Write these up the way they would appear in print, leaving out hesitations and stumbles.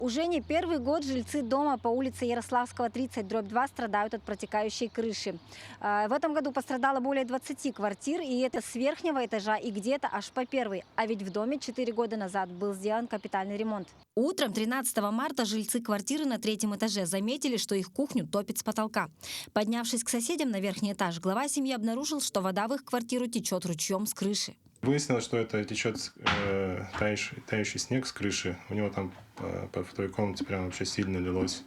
Уже не первый год жильцы дома по улице Ярославского, 30/2 страдают от протекающей крыши. В этом году пострадало более 20 квартир, и это с верхнего этажа и где-то аж по первый. А ведь в доме 4 года назад был сделан капитальный ремонт. Утром 13 марта жильцы квартиры на 3-м этаже заметили, что их кухню топит с потолка. Поднявшись к соседям на верхний этаж, глава семьи обнаружил, что вода в их квартиру течет ручьем с крыши. Выяснилось, что это течет тающий снег с крыши. У него там в той комнате прям вообще сильно лилось.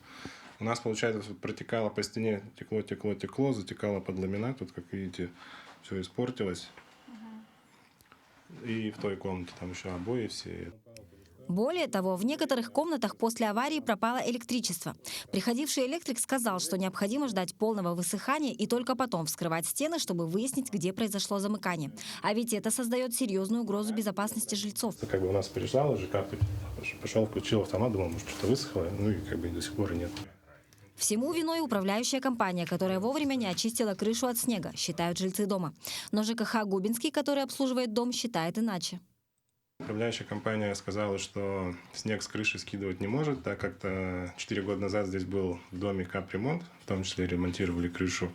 У нас, получается, протекало по стене, текло, затекало под ламинат. Тут, как видите, все испортилось. И в той комнате там еще обои все. Более того, в некоторых комнатах после аварии пропало электричество. Приходивший электрик сказал, что необходимо ждать полного высыхания и только потом вскрывать стены, чтобы выяснить, где произошло замыкание. А ведь это создает серьезную угрозу безопасности жильцов. Как бы у нас приезжал ЖК, пошел, включил автомат, думал, может, что-то высохло, ну и как бы до сих пор и нет. Всему виной управляющая компания, которая вовремя не очистила крышу от снега, считают жильцы дома. Но ЖКХ Губинский, который обслуживает дом, считает иначе. Управляющая компания сказала, что снег с крыши скидывать не может, так как 4 года назад здесь был в доме капремонт, в том числе ремонтировали крышу.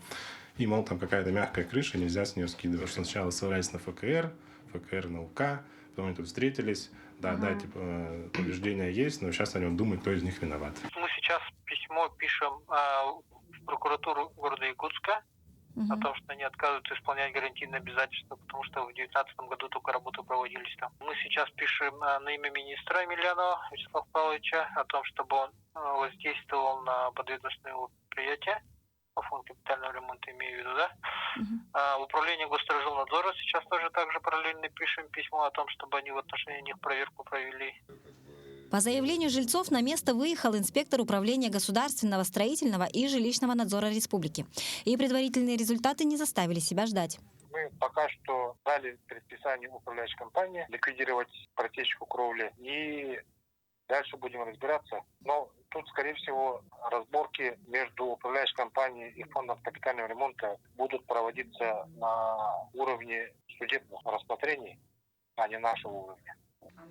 И, мол, там какая-то мягкая крыша, нельзя с нее скидывать. Сначала ссылались на ФКР на УК, потом они тут встретились. Да, типа, повреждения есть, но сейчас они думают, кто из них виноват. Мы сейчас письмо пишем в прокуратуру города Якутска о том, что они отказываются исполнять гарантийные обязательства, потому что в 2019 году только работы проводились там. Мы сейчас пишем на имя министра Емельянова Вячеслава Павловича о том, чтобы он воздействовал на подведомственные предприятия по фонду капитального ремонта, имею в виду, да? В управление Госстражнадзора сейчас тоже также параллельно пишем письмо о том, чтобы они в отношении них проверку провели. По заявлению жильцов на место выехал инспектор управления государственного, строительного и жилищного надзора республики. И предварительные результаты не заставили себя ждать. Мы пока что дали предписание управляющей компании ликвидировать протечку кровли, и дальше будем разбираться. Но тут, скорее всего, разборки между управляющей компанией и фондом капитального ремонта будут проводиться на уровне судебных рассмотрений, а не нашего уровня.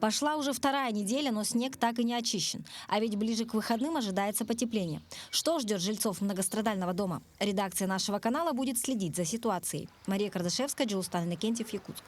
Пошла уже 2-я неделя, но снег так и не очищен. А ведь ближе к выходным ожидается потепление. Что ждет жильцов многострадального дома? Редакция нашего канала будет следить за ситуацией. Мария Кардашевская, Джулстан Иннокентьев, Якутск.